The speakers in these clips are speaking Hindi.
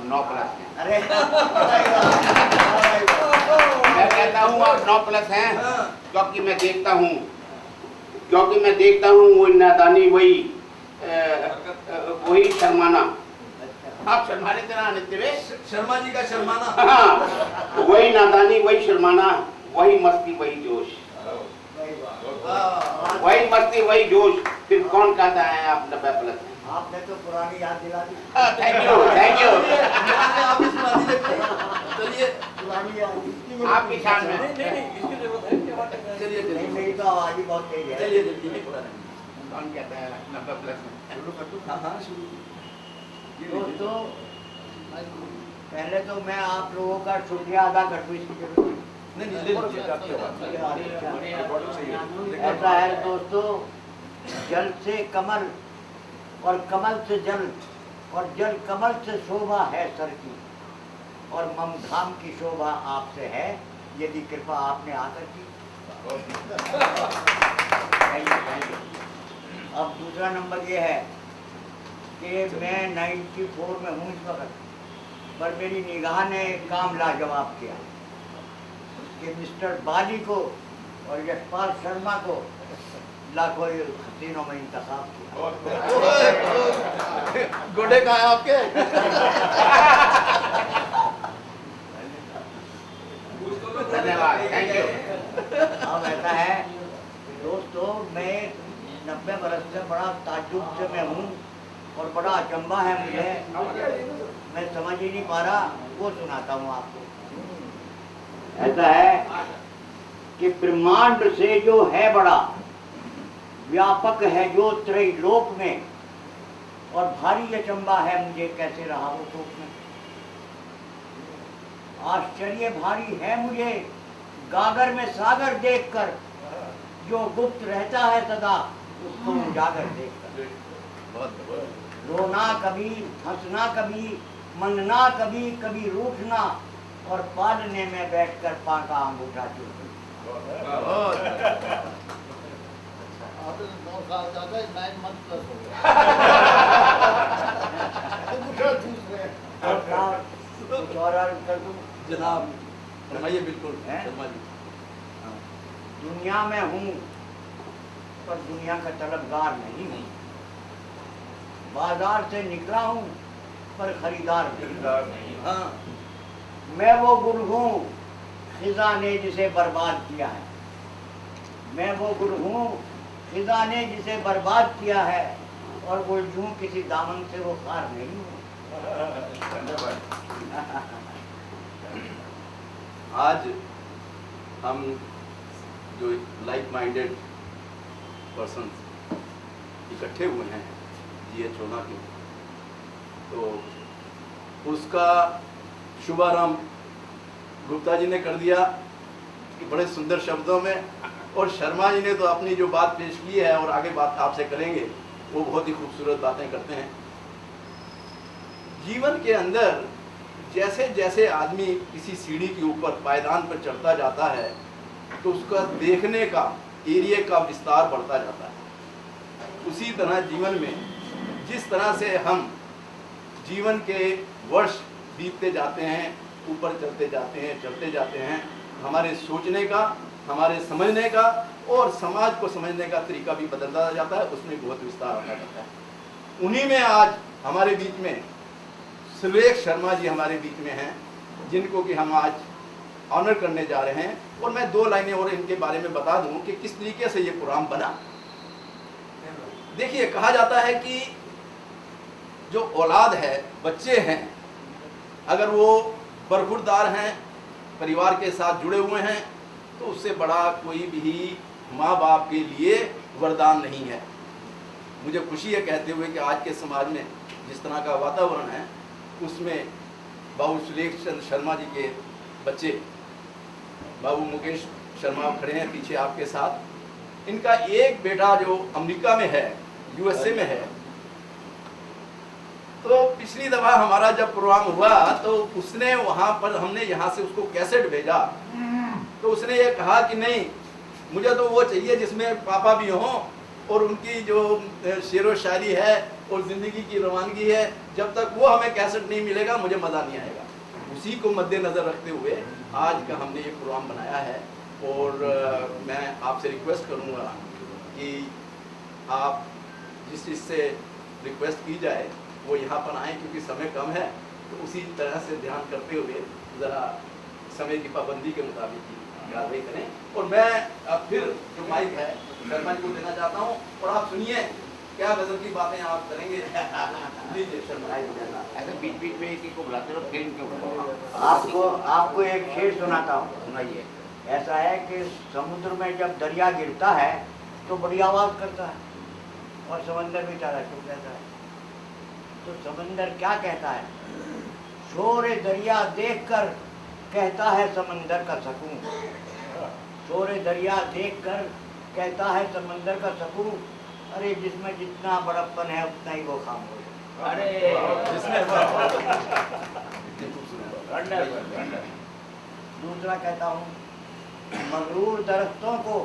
9+ हैं। अरे मैं कहता हूँ आप 9+ हैं क्योंकि मैं देखता हूँ वो नादानी वही शर्माना। आप शर्माने तना नित्य वे शर्मा जी का शर्माना। हाँ, वही नादानी वही शर्माना, वही मस्ती वही जोश, वही मस्ती वही जोश। फिर कौन कहता है आप 90+ हैं? आपने तो पुरानी याद दिला दी। थैंक यू आप इस बात ही लगते हैं। चलिए पुरानी याद आपकी शान में। इसकी जरूरत है क्या बात है? चलिए नहीं, मेरी तो आवाज ही बहुत तेज है। चलिए जल्दी पुराना। कौन कहता है 90+ हैं? हाँ हाँ शुरू। दोस्तों, पहले तो मैं आप लोगों का शुक्रिया अदा कर दूं इसकी जरूरत नहीं नहीं ऐसा है दोस्तों, जल से कमल और कमल से जल और जल कमल से शोभा है सर की, और ममधाम की शोभा आपसे है यदि कृपा आपने आकर की। अब दूसरा नंबर ये है कि मैं 94 में हूँ इस वक्त, पर मेरी निगाह ने एक काम लाजवाब किया कि मिस्टर बाली को और यशपाल शर्मा को लाखों हसीनों में इंतखाब किया। गोडे कहाँ हैं आपके? धन्यवाद, थैंक यू। अब ऐसा है दोस्तों, मैं 90 बरस से बड़ा ताज्जुब से मैं हूँ और बड़ा अचंभा है मुझे, मैं समझ ही नहीं पा रहा, वो सुनाता हूँ आपको। ऐसा है कि ब्रह्मांड से जो है बड़ा, व्यापक है जो त्रैलोक में, और भारी अचंभा है मुझे कैसे रहा वो शोक में। आश्चर्य भारी है मुझे गागर में सागर देखकर, जो गुप्त रहता है सदा उसको उजागर देखकर। रोना कभी, हंसना कभी, मनना कभी, कभी रूठना, और पालने में बैठकर पाका अंगूठा चूसना। जनाब फरमाइए। बिल्कुल हैं? शर्मा जी। दुनिया में हूँ पर दुनिया का तलबगार नहीं हूँ, बाजार से निकला हूँ पर खरीदार नहीं। हाँ मैं वो गुल हूँ खिजा ने जिसे बर्बाद किया है, मैं वो गुल हूँ खिजा ने जिसे बर्बाद किया है, और उलझूं किसी दामन से वो खार नहीं हूँ। आज हम जो लाइक माइंडेड पर्सन इकट्ठे हुए हैं GH के, तो उसका शुभारंभ गुप्ता जी ने कर दिया कि बड़े सुंदर शब्दों में, और शर्मा जी ने तो अपनी जो बात पेश की है और आगे बात आपसे करेंगे, वो बहुत ही खूबसूरत बातें करते हैं। जीवन के अंदर जैसे जैसे आदमी किसी सीढ़ी के ऊपर पायदान पर चढ़ता जाता है तो उसका देखने का एरिया का विस्तार बढ़ता जाता है। उसी तरह जीवन में जिस तरह से हम जीवन के वर्ष बीतते जाते हैं, ऊपर चलते जाते हैं, हमारे सोचने का, हमारे समझने का और समाज को समझने का तरीका भी बदलता जाता है, उसमें बहुत विस्तार होता जाता है। उन्हीं में आज हमारे बीच में सुरेश शर्मा जी हमारे बीच में हैं, जिनको कि हम आज ऑनर करने जा रहे हैं। और मैं 2 लाइनें और इनके बारे में बता दूं कि किस तरीके से ये प्रोग्राम बना। देखिए, कहा जाता है कि जो औलाद है, बच्चे हैं, अगर वो बरखुरदार हैं, परिवार के साथ जुड़े हुए हैं, तो उससे बड़ा कोई भी माँ बाप के लिए वरदान नहीं है। मुझे खुशी है कहते हुए कि आज के समाज में जिस तरह का वातावरण है, उसमें बाबू सुरेश चंद्र शर्मा जी के बच्चे बाबू मुकेश शर्मा खड़े हैं पीछे आपके साथ। इनका एक बेटा जो अमेरिका में है, USA में है। तो पिछली दफा हमारा जब प्रोग्राम हुआ तो उसने वहां पर, हमने यहाँ से उसको कैसेट भेजा, तो उसने ये कहा कि नहीं, मुझे तो वो चाहिए जिसमें पापा भी हों और उनकी जो शेरो शायरी है और ज़िंदगी की रवानगी है। जब तक वो हमें कैसेट नहीं मिलेगा मुझे मज़ा नहीं आएगा। उसी को मद्देनज़र रखते हुए आज का हमने ये प्रोग्राम बनाया है। और मैं आपसे रिक्वेस्ट करूँगा कि आप जिस चीज़ से रिक्वेस्ट की जाए वो यहाँ पर आएँ, क्योंकि समय कम है, तो उसी तरह से ध्यान करते हुए ज़रा समय की पाबंदी के मुताबिक ही कार्रवाई करें। और मैं अब फिर जो माइक है सरपंच को देना चाहता हूँ, और आप सुनिए क्या गजब की बातें आप करेंगे। लीजिए सरपंच। ऐसे बीच बीच में एक को बुलाते रहो, फिर इनके ऊपर आपको एक शेर सुनाता हूँ। सुनाइए। ऐसा है कि समुद्र में जब दरिया गिरता है तो बड़ी आवाज़ करता है, और समंदर बेचारा चुप रहता है। तो समंदर क्या कहता है? शोरे दरिया देखकर कहता है समंदर का सकून। शोरे दरिया देखकर कहता है समंदर का सकून, अरे जिसमें जितना बड़प्पन है उतना ही वो खामोश। अरे दूसरा कहता हूँ, मगरूर दरख्तों को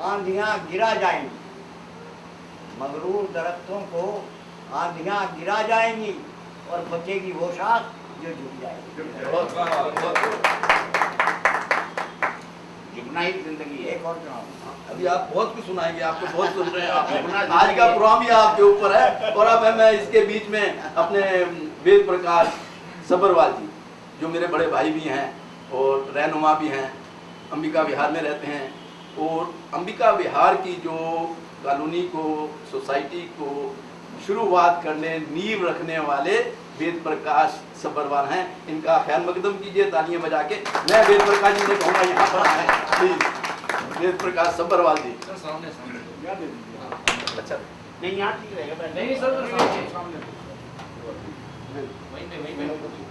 आंधियाँ गिरा जाएंगी, मगरूर दरख्तों को आंधियाँ गिरा जाएंगी, और बचेगी वो शाख जो झुक जाएगी। झुकना ही जिंदगी है। एक और सुनाओ। अभी आप बहुत कुछ सुनाएंगे, आपको बहुत सुन रहे हैं आप। आज का प्रोग्राम ही आपके ऊपर है। और अब मैं इसके बीच में अपने वेद प्रकाश सब्बरवाल जी, जो मेरे बड़े भाई भी हैं और रहनुमा भी हैं, अंबिका विहार में रहते हैं, और अंबिका विहार की जो कॉलोनी को, सोसाइटी को शुरुआत करने, नींव रखने वाले वेद प्रकाश सब्बरवाल हैं। इनका खैर मकदम कीजिए तालियां बजा के। मैं वेद प्रकाश जी से कहूँगा यहाँ पर आए प्लीज। वेद प्रकाश सब्बरवाल जी सामने अच्छा नहीं यहाँ ठीक रहेगा। नहीं सर सामने वहीं पे आपका ठीक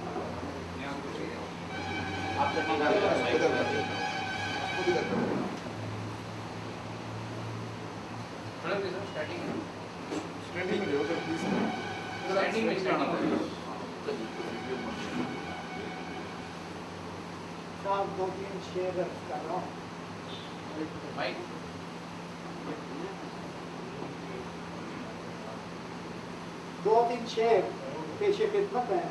स्टैंडिंग में करना पड़ेगा। साहब 2-3 शेर कर रहा हूँ। भाई 2-3 शेर पेशे खिदमत है।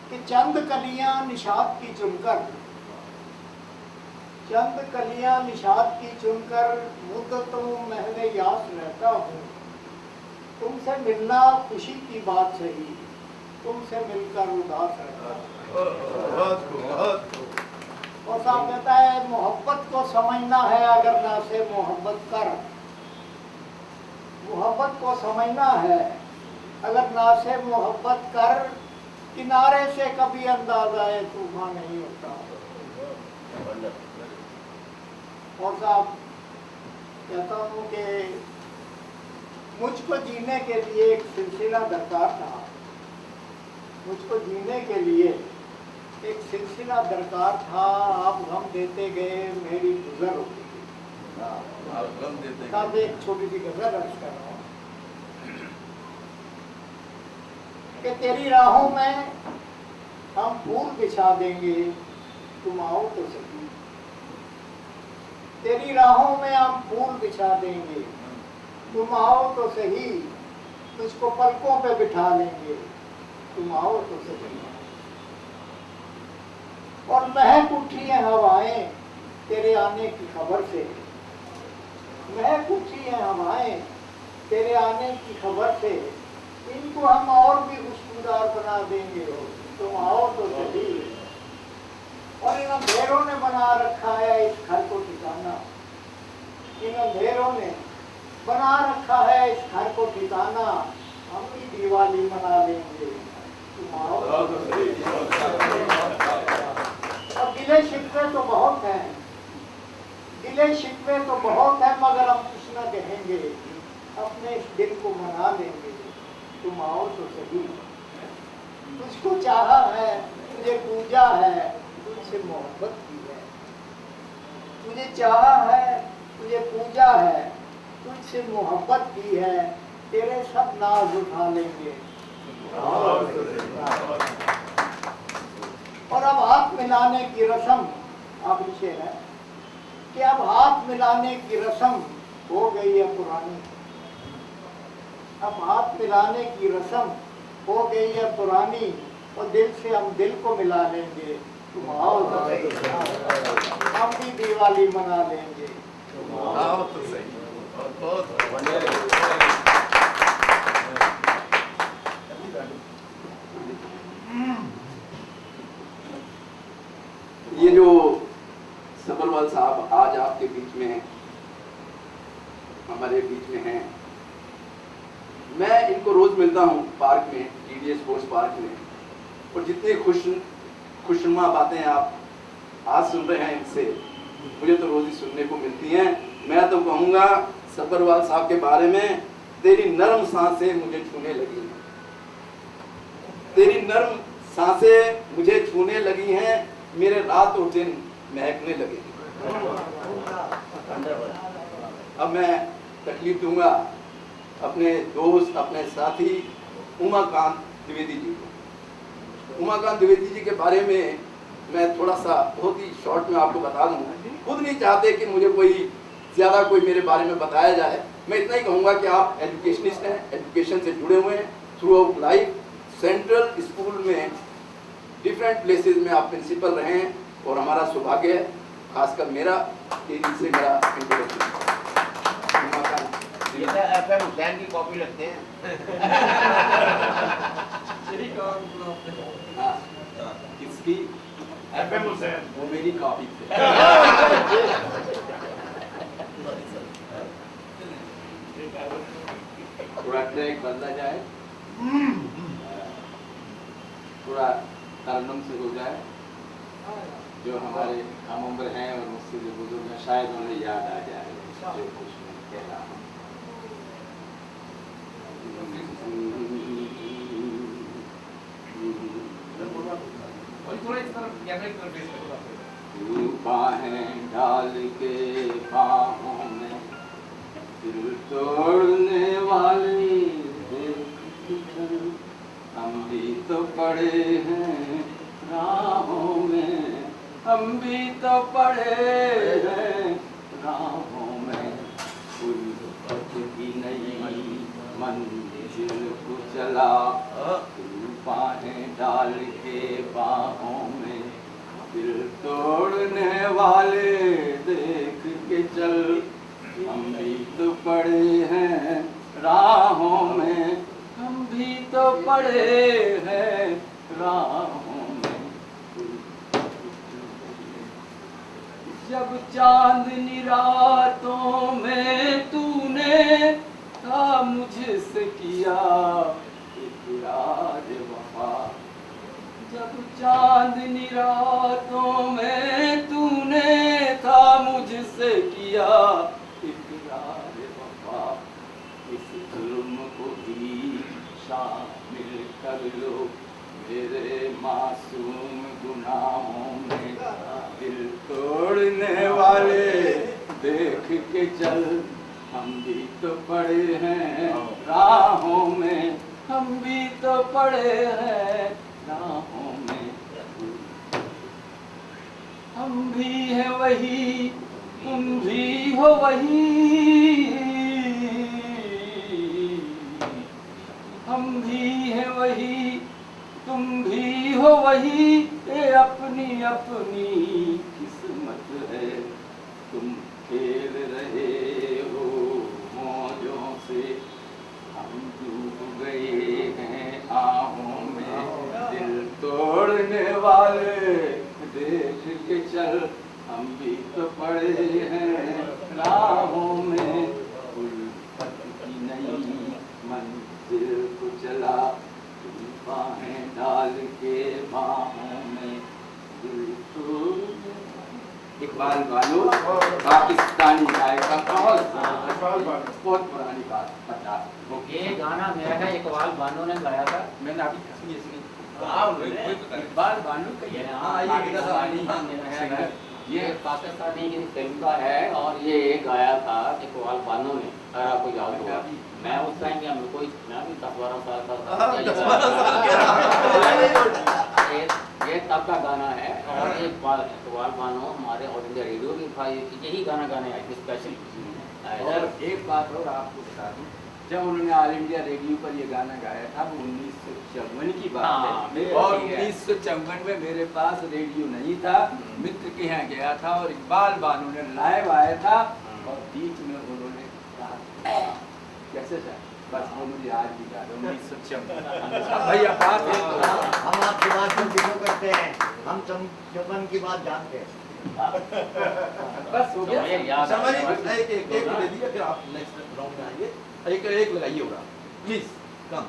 कि चंद कलियां निशात की चुनकर, चंद कलियां निशात की चुनकर मुद्दतों महले यास रहता हूँ। तुमसे मिलना खुशी की बात सही, तुमसे मिलकर उदास रहता हूँ। और साहब कहता है मोहब्बत को समझना है अगर ना से मोहब्बत कर, मोहब्बत को समझना है अगर ना से मोहब्बत कर, किनारे से कभी अंदाजा है तूफान नहीं होता। और साहब कहता हूँ कि मुझको जीने के लिए एक सिलसिला दरकार था, मुझको जीने के लिए एक सिलसिला दरकार था। आप गम देते गए मेरी गुजर होती गई। साहब एक छोटी सी गजल अर्ज कर रहा हूँ कि तेरी राहों में हम फूल बिछा देंगे, तुम आओ तो सही। तेरी राहों में हम फूल बिछा देंगे, तुम आओ तो सही। तुझको पलकों पे बिठा लेंगे, तुम आओ तो सही। और महक उठी है हवाएं तेरे आने की खबर से, महक उठी है हवाएं तेरे आने की खबर से। इनको हम और भी खुशबूदार बना देंगे, तुम आओ तो सही। और इन अंधेरों ने बना रखा है इस घर को ठिकाना, इन अंधेरों ने बना रखा है इस घर को ठिकाना। हम भी दिवाली मना लेंगे, तुम आओ तो सही। और गिले शिकवे तो बहुत हैं, गिले शिकवे तो बहुत हैं, मगर हम कुछ न कहेंगे, अपने इस दिल को मना लेंगे, तुम आओ तो सही। तुझको चाहा है, तुझे पूजा है, तुझसे मोहब्बत की है। तुझे चाहा है, तुझे पूजा है, तुझसे मोहब्बत की है। तेरे सब नाज उठा लेंगे। और अब हाथ मिलाने की रस्म, आप शेर है, कि अब हाथ मिलाने की रस्म हो गई है पुरानी। अब हाथ मिलाने की रस्म हो गई है पुरानी, और दिल से हम दिल को मिला लेंगे। तुम आओ तो सही, हम भी दिवाली मना लेंगे। आओ तो सही। बहुत ये जो सबरवाल साहब आज आपके बीच में हैं, हमारे बीच में हैं, मैं इनको रोज मिलता हूँ पार्क में, टीडीए स्पोर्ट्स पार्क में, और जितनी खुशनुमा बातें आप आज सुन रहे हैं इनसे, मुझे तो रोज ही सुनने को मिलती हैं। मैं तो कहूँगा सबरवाल साहब के बारे में, तेरी नरम सांसें मुझे छूने लगी हैं, तेरी नरम सांसें मुझे छूने लगी हैं, मेरे रात और दिन महकने लगे। अब मैं तकलीफ दूंगा अपने दोस्त, अपने साथी उमाकांत द्विवेदी जी को। उमाकांत द्विवेदी जी के बारे में मैं थोड़ा सा बहुत ही शॉर्ट में आपको बता दूंगा। खुद नहीं चाहते कि मुझे कोई ज़्यादा कोई मेरे बारे में बताया जाए। मैं इतना ही कहूँगा कि आप एजुकेशनिस्ट हैं, एजुकेशन से जुड़े हुए हैं through out life. Central school में डिफरेंट प्लेसेस में आप प्रिंसिपल रहे हैं, और हमारा सौभाग्य है, खासकर मेरा, कि इनसे मेरा इंट्रोडक्शन। ये तो एफएम हुसैन की कॉपी लगते हैं। हाँ, किसकी? एफएम हुसैन। वो मेरी कॉपी थी। थोड़ा ट्रैक बदला जाए, थोड़ा तरन्नुम से हो जाए। जो हमारे हम उम्र हैं और मुझसे जो बुजुर्ग हैं, शायद उन्हें याद आ जाए जो कुछ मैं कह रहा हूँ। थोड़ा इस तरफ कैमरे की तरफ फेस करो। तू बाहें डाल के बाहों में दिल तोड़ने वाले, हम भी तो पड़े हैं राहों में, हम भी तो पड़े हैं राहों में, उल्फत की नई मंजिल को चला, तू बाहें डाल के बाहों में दिल तोड़ने वाले, देख के चल, हम भी तो पड़े हैं राहों में, हम भी तो पड़े हैं राहों में। जब चांदनी रातों में तूने था मुझसे किया इकरार वफा, जब चांदनी रातों में तूने था मुझसे किया इकरार वफा, इस जुल्म को भी शामिल कर लो मेरे मासूम गुनाहों में, दिल तोड़ने वाले देख के चल, हम भी तो पड़े हैं राहों में, हम भी तो पड़े हैं राहों में। हम भी हैं वही, तुम भी हो वही, हम भी हैं वही, तुम भी हो वही, ये अपनी अपनी किस्मत है। तुम खेल रहे हो मौजों से, हम डूब गए हैं आहों में, दिल तोड़ने वाले देख के चल, हम भी तो पड़े हैं राहों में, उल्फत की नई मंजिल को चला, बाहें डाल के बाहों में दिल तोड़। इकबाल बानो पाकिस्तानी गायक का बहुत पुरानी बात, 50। ये गाना मेरा है, इकबाल बानो ने गाया था। मैंने अभी सुनी इकबाल बानो का ये ये पाकिस्तानी की फिल्म का है, और ये गाया था इकबाल बानो ने, अगर आपको याद होगा। मैं उस टाइम क्या, मैं भी 10-12 साल का था। ये तब का गाना है। और एक बार इकबाल बानो हमारे ऑल इंडिया रेडियो भी था, यही गाना गाने आए थे स्पेशल। और एक बात और आपको बता दूं, जब उन्होंने ऑल इंडिया रेडियो पर ये गाना गाया था वो 1954 की बात हाँ, है। और 1954 में मेरे पास रेडियो नहीं था, मित्र के यहाँ गया था और इकबाल बानो ने लाइव आया था और बीच में उन्होंने कहा कैसे सर, बस वो मुझे आज भी याद है 1954। अब भैया बात है हम आपकी बात को जिक्र करते हैं, हम चमन की बात जानते हैं। बस हो गया। याद शर्मा जी, है। एक दे दीजिए, फिर आप नेक्स्ट राउंड में आइए। एक लगाइए होगा प्लीज कम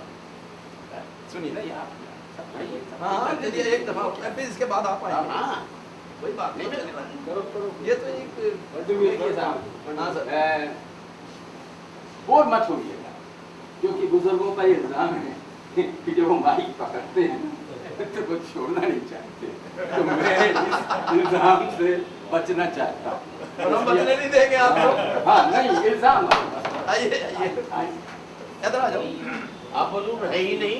सुनिए ना यार। हाँ चलिए एक दफा, फिर इसके बाद आप आएंगे। हाँ कोई बात नहीं, करो करो। ये तो एक हाँ सर। बोर मत होइएगा, क्योंकि बुजुर्गों का इल्जाम है कि जब वो माइक पकड़ते हैं तो वो छोड़ना नहीं चाहते, तो मैं इस इल्जाम से बचना चाहता हूँ। और हम बचने नहीं देंगे आपको। हाँ नहीं, इल्जाम आइए आइए, इधर आ जाओ। आप हुजूर है ही नहीं,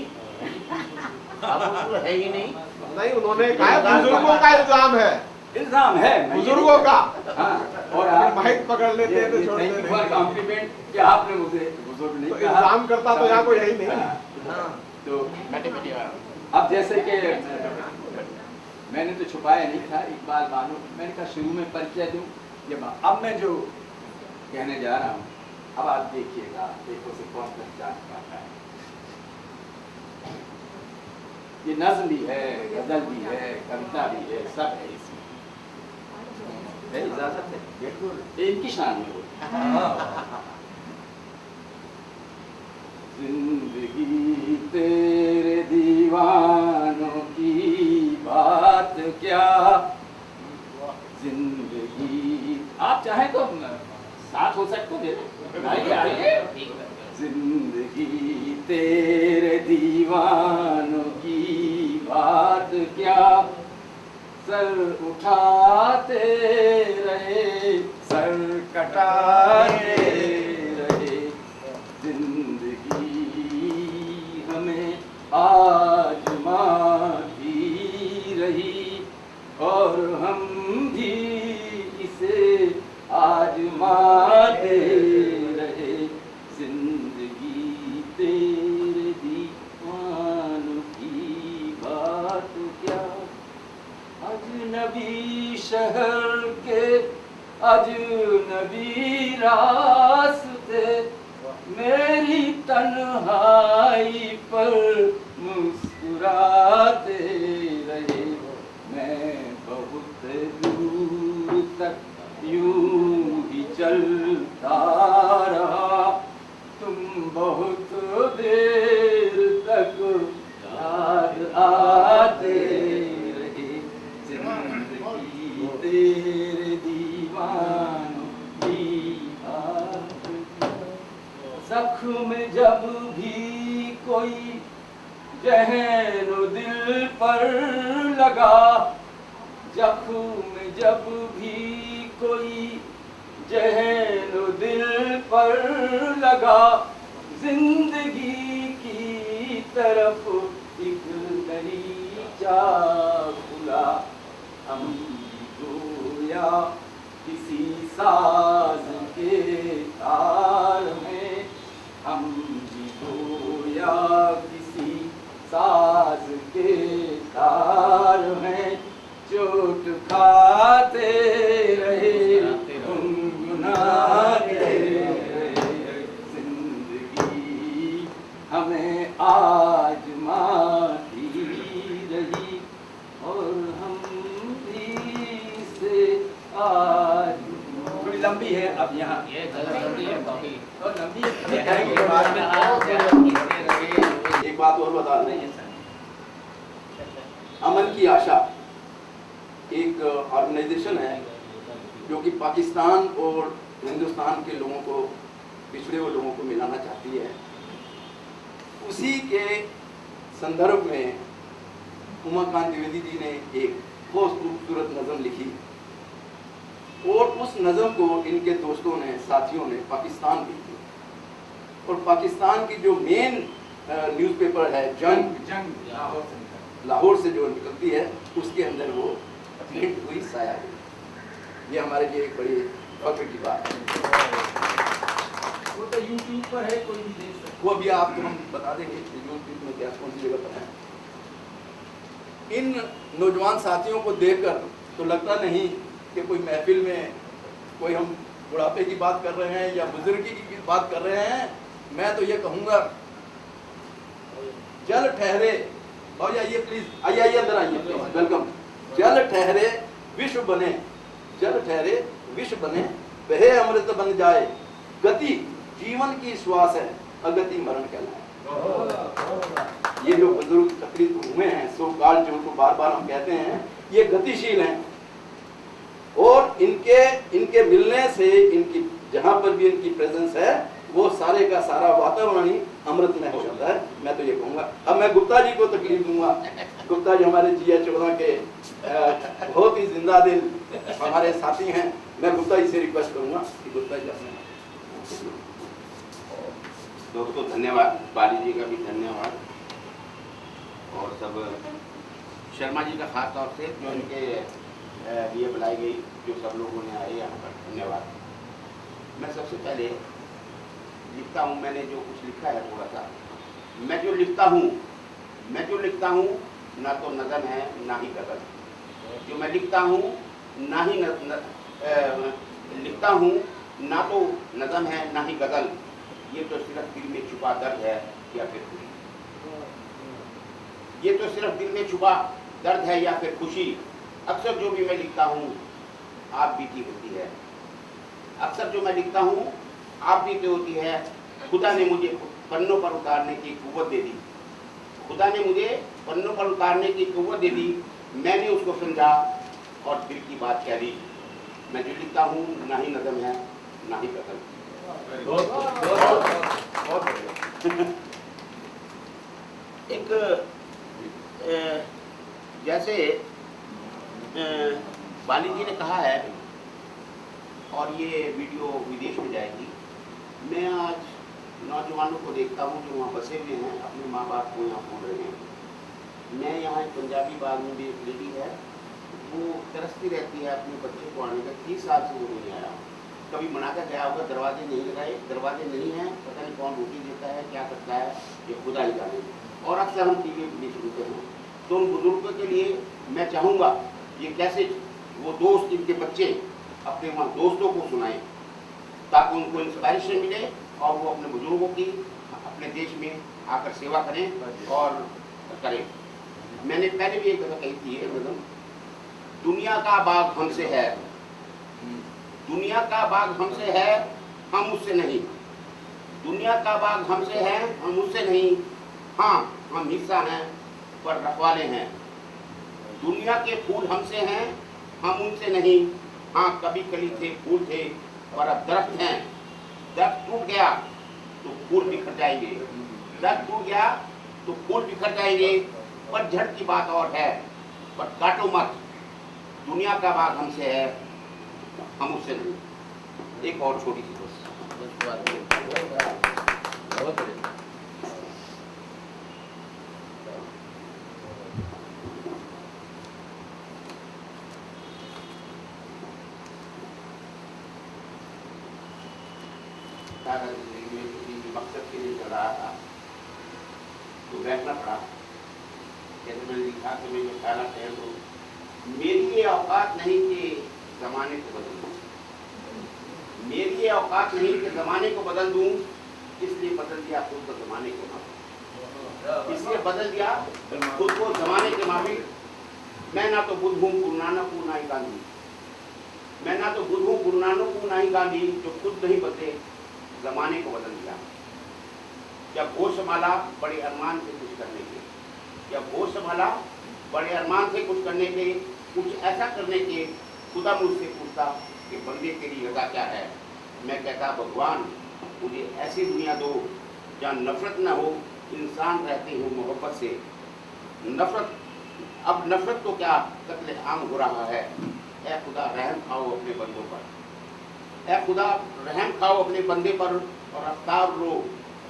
आप हुजूर है ही नहीं। नहीं, उन्होंने कहा बुजुर्गों का इल्जाम है, इल्जाम है बुजुर्गों का। हाँ, और आप माइक पकड़ लेते हैं तो छोड़ थैंक देते यू फॉर हैं। कॉम्प्लीमेंट कि आपने मुझे बुजुर्ग नहीं तो कहा। इल्जाम करता तो यहाँ कोई है ही नहीं। हाँ, तो अब जैसे कि मैंने तो छुपाया नहीं था इकबाल बानो, मैंने कहा शुरू में परिचय दूं ये बात। अब मैं जो कहने जा रहा हूँ, अब आप देखिएगा, देखो से कौन पहचान पाता है। ये नज़्म भी है, गजल भी है, कविता भी है, सब है इसमें। है इजाजत है? बिल्कुल, इनकी शान में हो। जिंदगी तेरे दीवानों की बात क्या, जिंदगी आप चाहें तो साथ हो सकते हो, दे आइए आइए। जिंदगी तेरे दीवानों की बात क्या, सर उठाते रहे सर कटाते रहे, जिंदगी हमें आजमाती रही और हम भी इसे आजमाते रहे, जिंदगी तेरे दीवानों की बात क्या, अजनबी शहर के अजनबी रास्ते मेरी तन्हाई पर मुस्कुराते रहे, मैं बहुत दूर तक यूं ही चलता रहा, तुम बहुत देर तक याद आते रहे, जिंदगी तेरे दीवानों की बात क्या, जख्म जब भी कोई जहनो दिल पर लगा, जख्म जब भी कोई जहनो दिल पर लगा, जिंदगी की तरफ एक दरीचा खुला, हम गोया किसी साज के तार में, हम गोया किसी साज के तार में, चोट खाते रहे गुनगुनाते रहे, जिंदगी हमें आजमाती रही और हम भी से आज। थोड़ी लंबी है, अब यहाँ ये गजल लंबी है काफी, और लंबी है, ये कहेंगे है बाद में। आज इससे रहे। एक बात और बता दें, अमन की आशा एक ऑर्गेनाइजेशन है जो कि पाकिस्तान और हिंदुस्तान के लोगों को, पिछड़े हुए लोगों को मिलाना चाहती है। उसी के संदर्भ में उमाकांत द्विवेदी जी ने एक बहुत खूबसूरत नज़म लिखी और उस नज़म को इनके दोस्तों ने, साथियों ने पाकिस्तान भेजी और पाकिस्तान की जो मेन न्यूज़पेपर है जंग, जंग लाहौर से निकला। लाहौर से जो निकलती है उसके अंदर वो प्रिंट हुई साया हुई। ये हमारे लिए एक बड़ी फख्र की बात है। वो तो यूट्यूब पर है, कोई भी देख सकता वो अभी आपको हम बता देंगे यूट्यूब में क्या कौन सी जगह पर है। इन नौजवान साथियों को देखकर तो लगता नहीं कि कोई महफिल में कोई हम बुढ़ापे की बात कर रहे हैं या बुजुर्गी की बात कर रहे हैं। मैं तो ये कहूँगा, जल ठहरे, और आइए प्लीज, आइए आइए अंदर आइए प्लीज, वेलकम। जल ठहरे विश्व बने, जल ठहरे विश्व बने, बहे अमृत बन जाए, गति जीवन की श्वास है, अगति मरण कहलाए। ये जो बुजुर्ग तकलीफ हुए हैं, सो काल जिनको बार बार हम कहते हैं, ये गतिशील हैं और इनके मिलने से, इनकी जहां पर भी इनकी प्रेजेंस है, वो सारे का सारा वातावरण ही अमृतमय हो जाता है। मैं तो ये कहूँगा। अब मैं गुप्ता जी को तकलीफ दूंगा। गुप्ता जी हमारे GH14 के बहुत ही जिंदा दिल हमारे साथी हैं। मैं गुप्ता जी से रिक्वेस्ट करूंगा कि गुप्ता जी अपने दोस्तों धन्यवाद, बाली जी का भी धन्यवाद, और सब शर्मा जी का खास तौर से जो इनके लिए बुलाई गई, जो सब लोगों ने आए यहाँ पर, धन्यवाद। मैं सबसे पहले लिखता हूँ, मैंने जो कुछ लिखा है थोड़ा सा, मैं जो लिखता हूँ ना तो नज़म है ना ही गज़ल। जो मैं लिखता हूँ ना ही लिखता हूँ ना तो नज़म है ना ही गज़ल, ये तो सिर्फ दिल में छुपा दर्द है या फिर खुशी। ये तो सिर्फ दिल में छुपा दर्द है या फिर खुशी। अक्सर जो भी मैं लिखता हूँ आप बीती होती है, अक्सर जो मैं लिखता हूँ आप बीती होती है। खुदा ने मुझे पन्नों पर उतारने की कुव्वत दे दी, खुदा ने मुझे पन्नों पर उतारने की कुव्वत दे दी। मैंने उसको समझा और दिल की बात कह दी। मैं जो लिखता हूँ ना ही नज़म है ना ही गज़ल। एक जैसे बाली जी ने कहा है, और ये वीडियो विदेश में जाएगी। मैं आज नौजवानों को देखता हूँ जो वहाँ बसे हुए हैं, अपने माँ बाप को यहाँ भूल रहे हैं। मैं यहाँ एक पंजाबी बाग में भी एक लेडी है, वो तरसती रहती है अपने बच्चे को आने का। 30 साल से वो नहीं आया, कभी मना कर गया होगा, दरवाजे नहीं लगाए, दरवाजे नहीं हैं, पता नहीं कौन रोटी देता है, क्या करता है, ये खुदा ही जाने। और अक्सर हम TV भी सुनते हैं। तो उन बुजुर्गों के लिए मैं चाहूँगा ये कैसे वो दोस्त, इनके बच्चे अपने वहाँ दोस्तों को सुनाएं, ताकि उनको इंस्पायरेशन मिले और वो अपने बुजुर्गों की अपने देश में आकर सेवा करें और करें। मैंने पहले भी एक जगह कही थी, दुनिया का बाग हमसे है, दुनिया का बाग हमसे है, हम उससे नहीं। दुनिया का बाग हमसे है, हम उससे नहीं। हाँ, हम हिस्सा हैं पर रखवाले हैं। दुनिया के फूल हमसे हैं, हम उनसे नहीं। हाँ, कभी कली थे, फूल थे, पर अब दरख्त हैं। दरख्त टूट गया तो फूल बिखर जाएंगे, दरख्त टूट गया तो फूल बिखर जाएंगे। पर झड़ की बात और है, पर काटो मत। दुनिया का बाग हमसे है, हम उससे नहीं। एक और छोटी सी मकसद के लिए चल रहा था तो बैठना पड़ा। जैसे मैंने लिखा कि मैं जो ख्याल है तो मेरी ये औकात नहीं कि जमाने को बदल दूँ, मेरी ये औकात नहीं कि जमाने को बदल दूँ, इसलिए बदल दिया खुद को जमाने के माफिक, इसलिए बदल दिया खुद को जमाने के माफिक। मैं ना तो बुद्ध हूँ, गुरु नानक हूँ, ना ही गांधी। मैं ना तो बुद्ध हूँ, गुरु नानक हूँ, ना ही गांधी, जो खुद नहीं बदले जमाने को बदल दिया। जब होश संभाला बड़े अरमान से कुछ करने के, जब होश संभाला बड़े अरमान से कुछ करने के, कुछ ऐसा करने के, खुदा मुझसे पूछता कि बंदे तेरी रज़ा क्या है। मैं कहता भगवान मुझे ऐसी दुनिया दो जहाँ नफरत न हो, इंसान रहते हो मोहब्बत से। नफरत, अब नफरत तो क्या कत्ले आम हो रहा है। ऐ खुदा रहम खाओ अपने बंदों पर, ऐ खुदा रहम खाओ अपने बंदे पर, और अवतार लो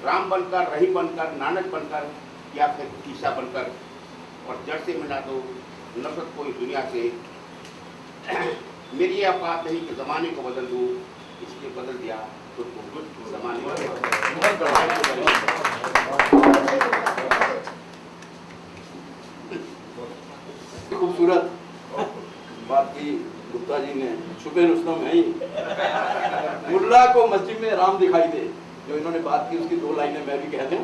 राम बनकर, रहीम बनकर, नानक बनकर, या फिर ईसा बनकर। और जड़ से मिटा दो नफरत को इस दुनिया से। मेरी यह बात नहीं कि ज़माने को बदल दूँ, इसलिए बदल दिया खुद को ज़माने खूबसूरत बात की गुप्ता जी ने। छुपे रुस्तम है ही। मुल्ला को मस्जिद में राम दिखाई दे, जो इन्होंने बात की उसकी 2 लाइनें मैं भी कह दूं।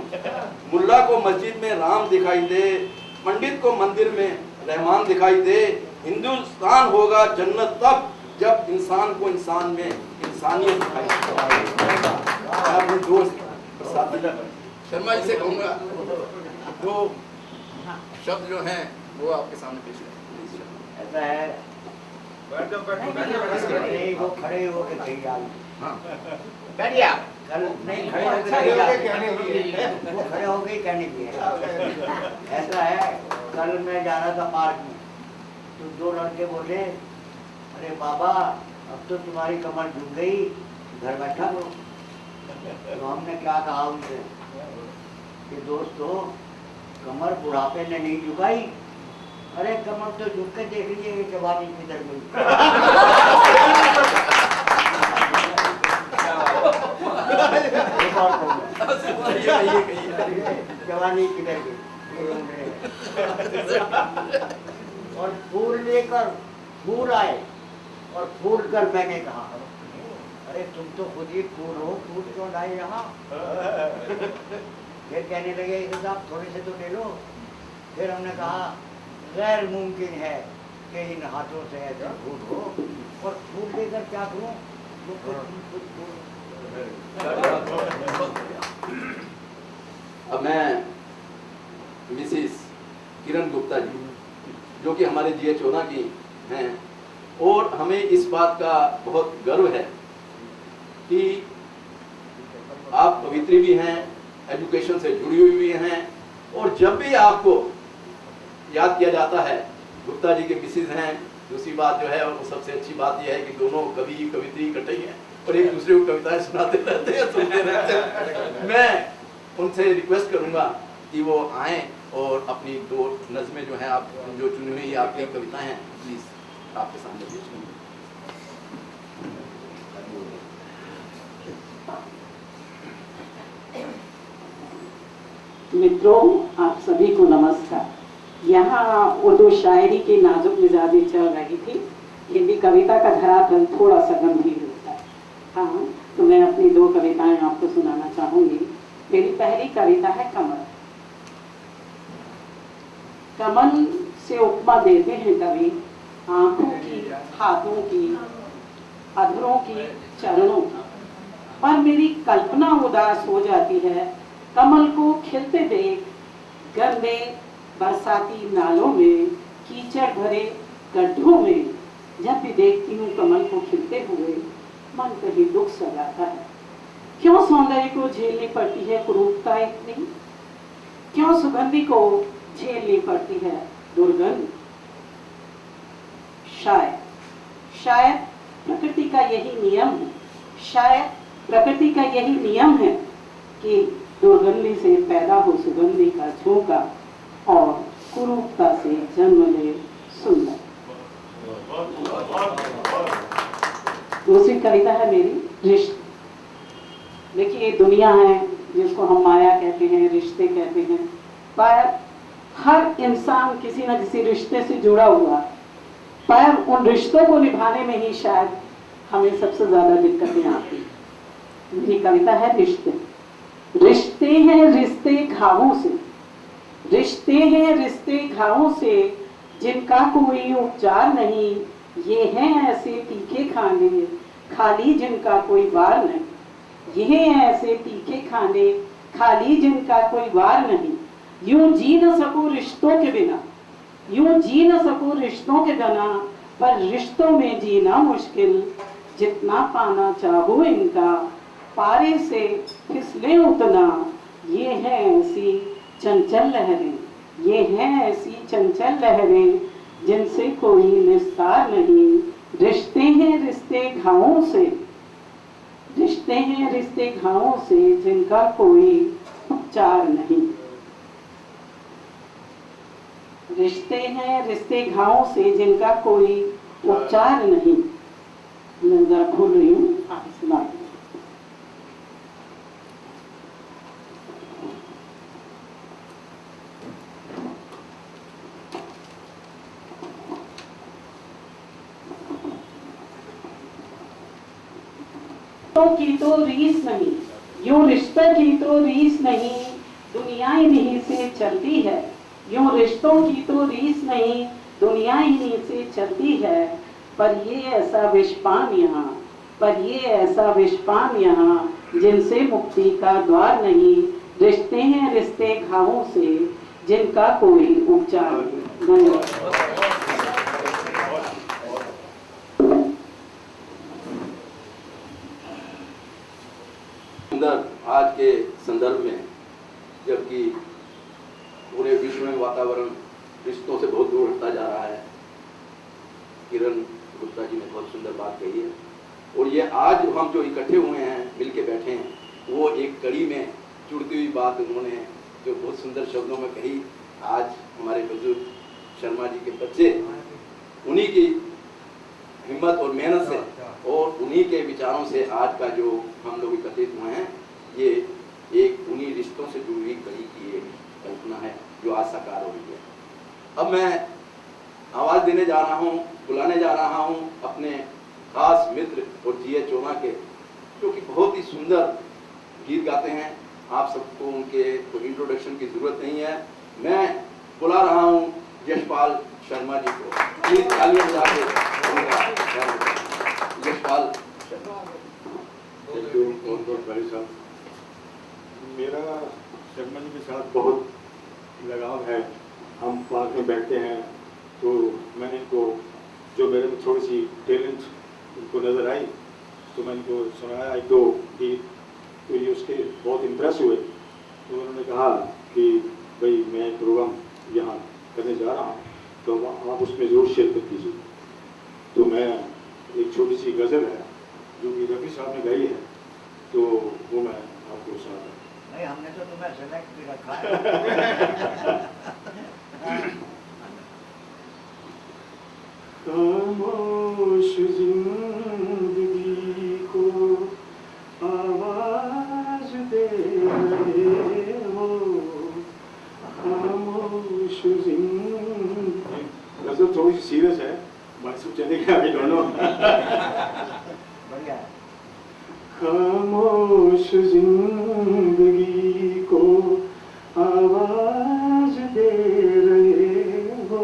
मुल्ला को मस्जिद में राम दिखाई दे, पंडित को मंदिर में रहमान दिखाई दे। हिंदुस्तान होगा जन्नत तब जब इंसान को इंसान में इंसानियत दिखाई दे। मैं अपने दोस्त साथी शर्मा जी से कहूँगा 2 शब्द जो हैं वो आपके सामने पेश करें। ऐसा है, नहीं वो खड़े हो के कही जाए। हाँ बैठिए आप। कल नहीं खड़े हो के कही जाए, वो खड़े हो के ही कहने की है। ऐसा है, कल मैं जा रहा था पार्क में, तो 2 लड़के बोले, अरे बाबा अब तो तुम्हारी कमर झुक गई, घर बैठा करो। तो हमने क्या कहा उनसे कि दोस्तों कमर बुढ़ापे ने नहीं झुकाई, अरे कमर तो झुक के देख लीजिए ये जवानी किधर गई। जवानी किधर गई। और फूल लेकर फूल आए और फूल कर मैंने कहा, अरे तुम तो खुद ही फूल हो, फूल क्यों लाए यहाँ। फिर कहने लगे साहब थोड़े से तो ले लो। फिर हमने कहा गैर मुमकिन है कि इन हाथों से ऐसा फूल हो, और फूल लेकर क्या करूँ। अब मैं मिसिस किरण गुप्ता जी, जो कि हमारे GH-14 की हैं, और हमें इस बात का बहुत गर्व है कि आप पवित्री भी हैं, एजुकेशन से जुड़ी हुई भी हैं, और जब भी आपको याद किया जाता है, गुप्ता जी के मिसिज हैं। दूसरी बात जो है, और सबसे अच्छी बात यह है कि दोनों कवि कवित्री इकट्ठे ही हैं और एक दूसरे को कविताएं सुनाते रहते हैं, सुनते रहते हैं। मैं उनसे रिक्वेस्ट करूंगा कि वो आएँ और अपनी 2 नज़में जो हैं, आप जो चुनी हुई आपकी कविताएं हैं, प्लीज़ आपके सामने पेश करूँगा। मित्रों, आप सभी को नमस्कार। यहाँ उर्दू शायरी की नाजुक मिजाजी चल रही थी, हिंदी कविता का धरातल थोड़ा सा गंभीर होता है। हाँ, तो मैं अपनी 2 कविताएं आपको सुनाना चाहूंगी। मेरी पहली कविता है कमल। कमल से उपमा देते हैं कवि आंखों की, हाथों की, अधरों की, चरणों की, पर मेरी कल्पना उदास हो जाती है कमल को खिलते देख गंदे बरसाती नालों में, कीचड़ भरे गड्ढों में। जब भी देखती हूँ कमल को खिलते हुए, मन कहीं दुख सा जाता है। क्यों सौंदर्य को झेलनी पड़ती है कुरूपता इतनी, क्यों सुगंधि को झेलनी पड़ती है दुर्गंध। शायद प्रकृति का यही नियम है, शायद प्रकृति का यही नियम है कि दुर्गंधि से पैदा हो सुगंधि का झोंका और कुरूपता से जन्म ले सुंदर। दूसरी कविता है मेरी रिश्ते। देखिए, ये दुनिया है जिसको हम माया कहते हैं, रिश्ते कहते हैं, पर हर इंसान किसी न किसी रिश्ते से जुड़ा हुआ, पर उन रिश्तों को निभाने में ही शायद हमें सबसे ज्यादा दिक्कतें आती हैं। मेरी कविता है रिश्ते। रिश्ते हैं रिश्ते घावों से, रिश्ते हैं रिश्ते घावों से, जिनका कोई उपचार नहीं। ये हैं ऐसे तीखे खाने खाली जिनका कोई वार नहीं। ये हैं ऐसे तीखे खाने खाली जिनका कोई वार नहीं। यूं जी न सको रिश्तों के बिना, यूं जी न सको रिश्तों के बिना, पर रिश्तों में जीना मुश्किल। जितना पाना चाहो इनका, पारे से फिसले उतना। ये है ऐसी चंचल लहरें, ये हैं ऐसी चंचल लहरें, जिनसे कोई निस्तार नहीं। रिश्ते हैं रिश्ते घावों से, रिश्ते हैं रिश्ते घावों से, जिनका कोई उपचार नहीं। रिश्ते हैं, रिश्ते घावों से जिनका कोई उपचार नहीं। मैं जरा भूल रही हूँ, आप सुना। की तो रीस नहीं, यूं रिश्ते की तो रीस नहीं, दुनिया इन्हीं से चलती है। यूं रिश्तों की तो रीस नहीं, दुनिया इन्हीं से चलती है। पर ये ऐसा विषपान यहाँ, पर ये ऐसा विषपान यहाँ, जिनसे मुक्ति का द्वार नहीं। रिश्ते हैं रिश्ते घावों से, जिनका कोई उपचार नहीं। आज के संदर्भ में, जबकि पूरे विश्व में वातावरण रिश्तों से बहुत दूर हटता जा रहा है, किरण गुप्ता जी ने बहुत सुंदर बात कही है। और ये आज हम जो इकट्ठे हुए हैं, मिलके बैठे हैं, वो एक कड़ी में जुड़ती हुई बात उन्होंने जो बहुत सुंदर शब्दों में कही। आज हमारे बुजुर्ग शर्मा जी के बच्चे, उन्हीं की हिम्मत और मेहनत से और उन्हीं के विचारों से आज का जो हम लोग एकत्रित हुए हैं, ये एक उन्हीं रिश्तों से जुड़ी हुई कड़ी की एक कल्पना है जो आज साकार हो रही है। अब मैं आवाज़ देने जा रहा हूँ, बुलाने जा रहा हूँ अपने खास मित्र और जीए चोना के, जो कि बहुत ही सुंदर गीत गाते हैं। आप सबको उनके कोई इंट्रोडक्शन की जरूरत नहीं है। मैं बुला रहा हूँ यशपाल शर्मा जी को। प्लीज तालियां बजा के यशपाल शर्मा। बहुत भाई साहब, मेरा शर्मा जी के साथ बहुत लगाव है। हम पार्क में बैठते हैं तो मैंने इनको, जो मेरे में थोड़ी सी टैलेंट उनको नज़र आई, तो मैंने इनको सुनाया एक दो गीत, तो ये उसके बहुत इम्प्रेस हुए। तो उन्होंने कहा कि भाई मैं एक प्रोग्राम यहाँ करने जा रहा हूँ, तो आप उसमें ज़रूर शिरकत कीजिए। तो मैं एक छोटी सी गज़ल है जो कि रफ़ी साहब ने गाई है, तो वो मैं आपको सुनाता हूँ। नहीं, हमने तो तुम्हें सेलेक्ट भी रखा है। खामोश जिंदगी को आवाज दे रहे हो, खामोश जिंदगी। वैसे थोड़ी सी सीरियस है, मानसूब चलेगा, आई डोंट नो। बढ़िया है। खामोश जिंदगी को आवाज दे रहे हो,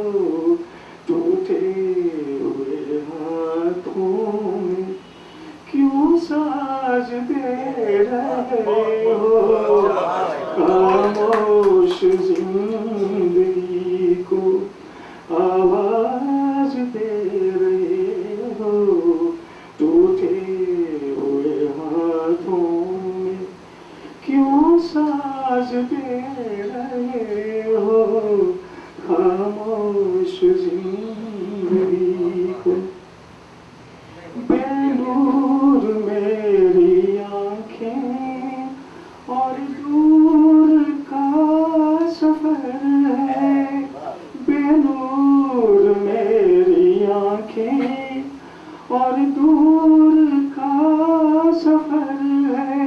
टूटे हुए हाथों में क्यों साज दे रहे हो। खामोश जिंदगी को आवाज दे रहे हो, टूटे हुए हाथों में क्यों साज दे रहे हो। खामोश जिंदगी को बेनूर मेरी आंखें और दूर का सफर है, बेनूर मेरी आंखें और दूर का सफर है।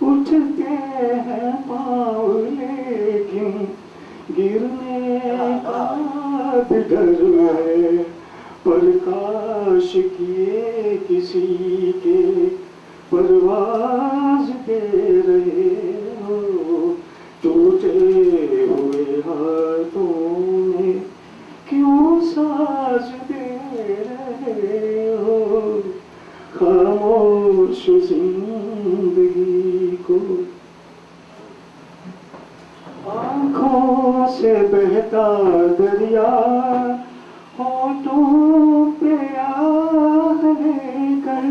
उठते हैं पाँव लेकिन गिरने का डर है, पर काश किए किसी के परवाज दे रहे हो, टूटे हुए हाथों में क्यों साज दे रहे हो। खामोश जिंदगी को आँखों से बहता दरिया, होठों पे आह लेकर,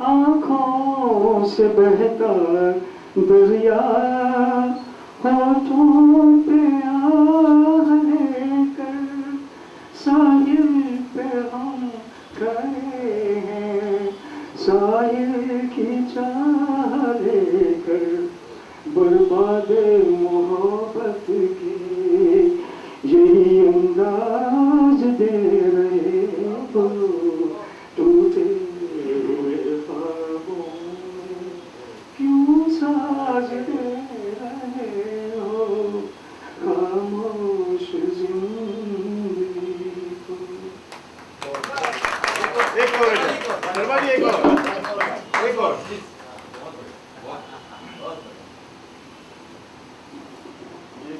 आँखों से बहता दरिया, होठों पे आह लेकर, साहिल पे हम खड़े हैं, साहिल की चाह लेकर, बर्बाद मोहब्बत की यही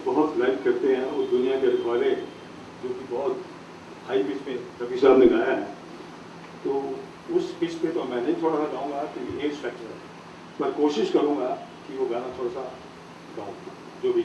बहुत लाइक करते हैं, उस दुनिया के रखवाले जो कि बहुत हाई पिच में रफी साहब ने गाया है, तो उस पिच पे तो मैं नहीं थोड़ा सा गाऊंगा क्योंकि एज फैक्टर है, पर कोशिश करूंगा कि वो गाना थोड़ा सा गाऊं जो भी।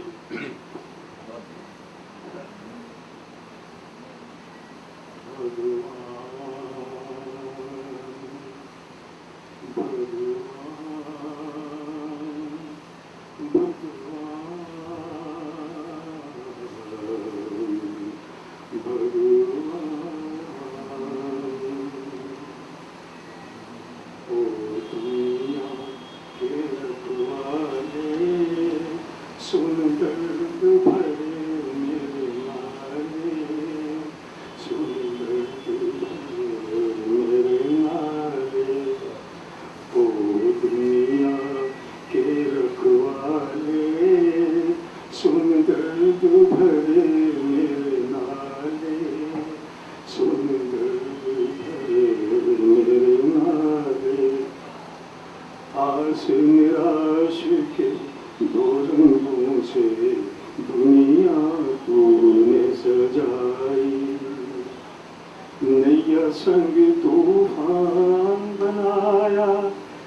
संग तूफान बनाया,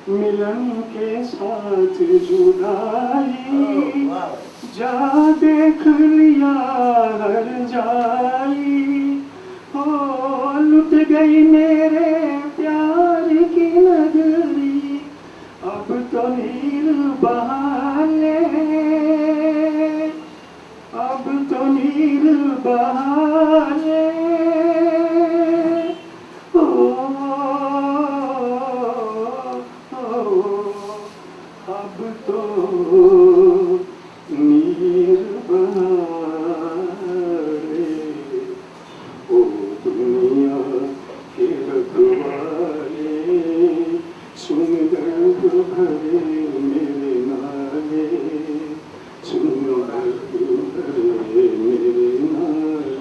मिलन के साथ जुदाई, जा देख लिया हर जाई, हो लुट गई मेरे प्यार की नगरी, अब तो नीर बहा ले, अब तो नीर बहा ले, अब तो नीर बहारे, ओ दुनिया के रखवाले, सुन दर्द भरे मेरे नाले, सुन दर्द भरे मेरे नाले,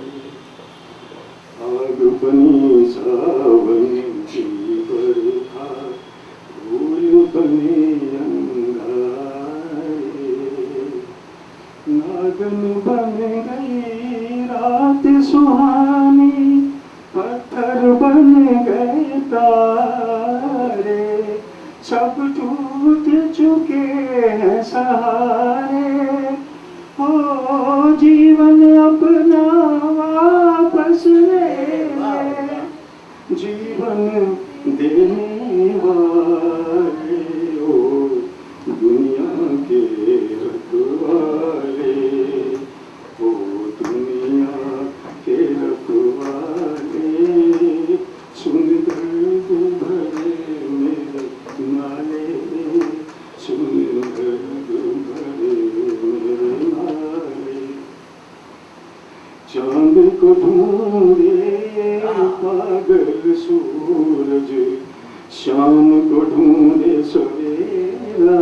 आग बनी सावन की बरखा, फूल बने अंगारे, नागन बन गई रात सुहानी, पत्थर बन गए तारे, सब टूट चुके हैं सहारे, हो जीवन अपना वापस ले, जीवन देने वाले, ओ दुनिया के रखवाले, ओ दुनिया के रखवाले, सुन दर्द भरे मेरे नाले, सुन दर्द भरे मेरे नाले, चांद को ढूंढे पागल सूरज, शाम को ढूंढे सवेरा,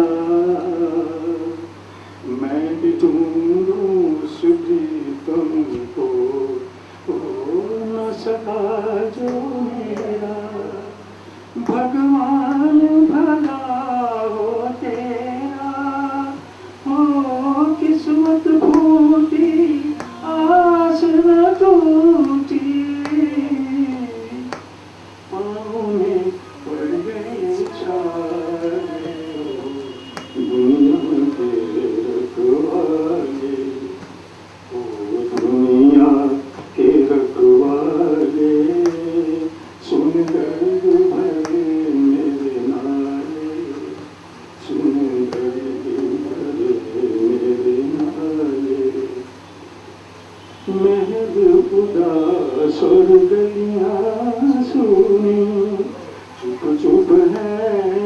मैं भी ढूंढूं उस प्रीतम को, हो न सका जो मेरा, भगवान भला हो तेरा, हो किस्मत फूटी आस न टूटी, पाँव में पड़ गए छाले, दुनिया के रखवाले, ओ दुनिया के रखवाले, सुन दर्द भरे मेरे नाले, सुन दर्द भरे मेरे नाले, मेहर खुदा सुर गलियां सुनी, चुप चुप है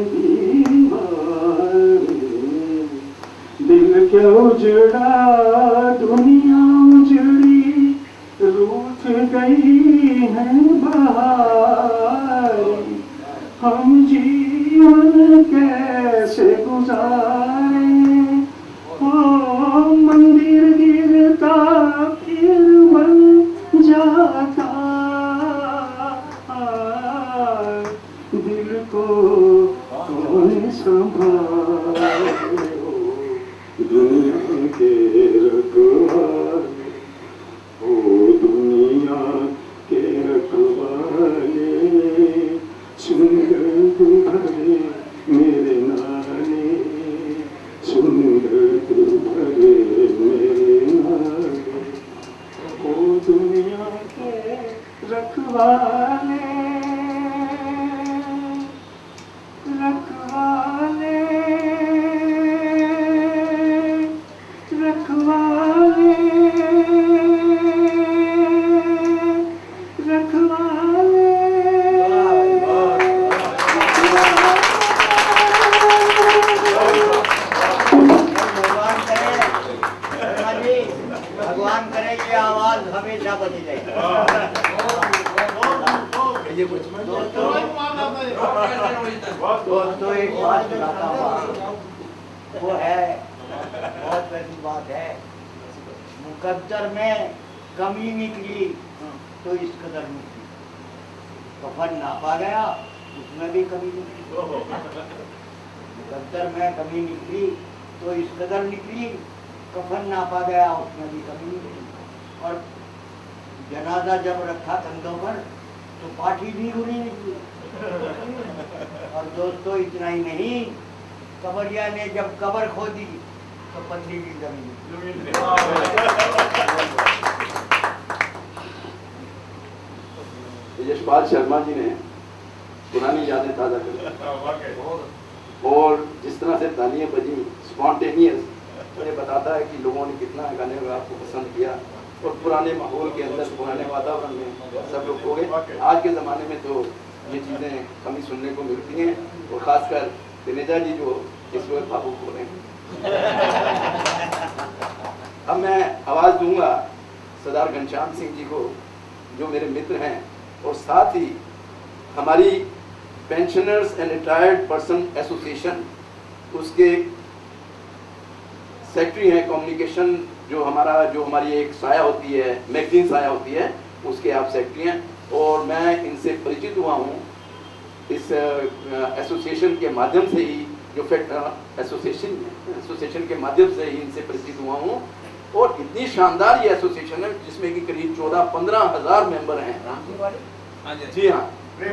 दीवारें, दिल क्या उजड़ा दुनिया उजड़ी, रूठ गई है बहारें, हम जीवन कैसे गुजारे, ओ मंदिर गिरता फिर बन जाता, दिल को कौन संभाले, दुनिया के रखवाले, रखवाले रखवाले रखवाले भगवान करे ये आवाज हमेशा बनी रहे। दोस्तों एक बात बताता हूँ, वो है बहुत बड़ी बात है। मुकद्दर में कमी निकली तो इस कदर निकली, कफन नापा गया उसमें भी कमी निकली। मुकद्दर में कमी निकली तो इस कदर निकली, कफन नापा गया उसमें भी कमी निकली। और जनाजा जब रखा कंधों पर तो पाठी भी बुरी निकली। और दोस्तों इतना ही नहीं, कबरिया ने जब कबर खोदी तो पतली भी जमीन। यशपाल शर्मा जी ने पुरानी यादें ताज़ा कर और जिस तरह से तालियां बजी स्पॉन्टेनियस, तो ये बताता है कि लोगों ने कितना गाने को आपको पसंद किया और पुराने माहौल के अंदर पुराने वातावरण में सब लोग हो गए। आज के ज़माने में तो ये चीज़ें कमी सुनने को मिलती हैं और ख़ासकर दिनेजा जी जो इस वक्त भावुक हो रहे हैं। अब मैं आवाज़ दूंगा सरदार घनश्याम सिंह जी को, जो मेरे मित्र हैं और साथ ही हमारी pensioners and retired person association उसके सेक्रेटरी हैं कम्युनिकेशन, जो हमारी एक साया होती है, मैगजीन साया होती है, उसके आप सेक्रेटरी हैं। और मैं इनसे परिचित हुआ हूँ इस एसोसिएशन के माध्यम से ही, जो एसोसिएशन के माध्यम से ही इनसे परिचित हुआ हूँ। और इतनी शानदार ये एसोसिएशन है जिसमें कि करीब 14-15 हज़ार मेंबर हैं। जी हाँ,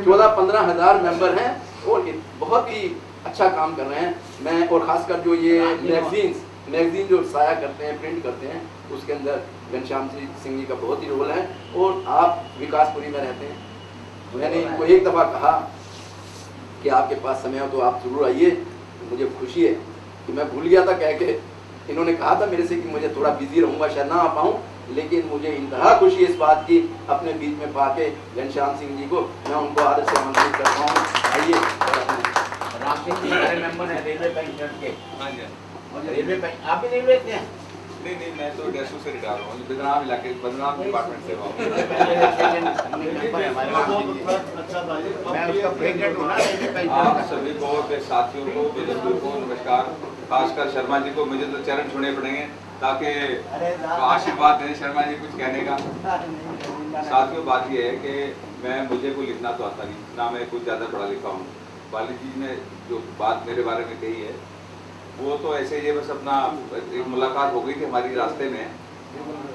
14-15 हज़ार मेंबर हैं और बहुत ही अच्छा काम कर रहे हैं। मैं और ख़ासकर जो ये मैगजीन जो साया करते हैं, प्रिंट करते हैं, उसके अंदर घनश्याम सिंह जी का बहुत ही रोल है। और आप विकासपुरी में रहते हैं, मैंने इनको एक दफ़ा कहा कि आपके पास समय हो तो आप ज़रूर आइए। मुझे खुशी है कि मैं भूल गया था कह के, इन्होंने कहा था मेरे से कि मुझे थोड़ा बिजी रहूँगा, शायद ना आ पाऊँ, लेकिन मुझे इंतहा खुशी इस बात की अपने बीच में पाके घनश्याम सिंह जी को मैं उनको आदर से आमंत्रित करता हूँ। आइए। राम सिंह जी हमारे मेंबर हैं रेलवे पेंशन के। हाँ जी, रेलवे पेंशन आप भी रेलवे के हैं? नहीं, मैं तो डेसू से रिटायर हूँ, बदनाम इलाके, बदनाम डिपार्टमेंट से हूँ। आप सभी को, साथियों को, बुजुर्गों को नमस्कार। खासकर शर्मा जी को मुझे तो चरण छूने पड़ेंगे ताकि आशीर्वाद दें शर्मा जी कुछ कहने का। साथियों, बात यह है कि मुझे को लिखना तो आता नहीं, ना मैं कुछ ज़्यादा पढ़ा लिखा हूँ। वाली जी ने जो बात मेरे बारे में कही है वो तो ऐसे ही है, बस अपना एक मुलाकात हो गई थी हमारी रास्ते में,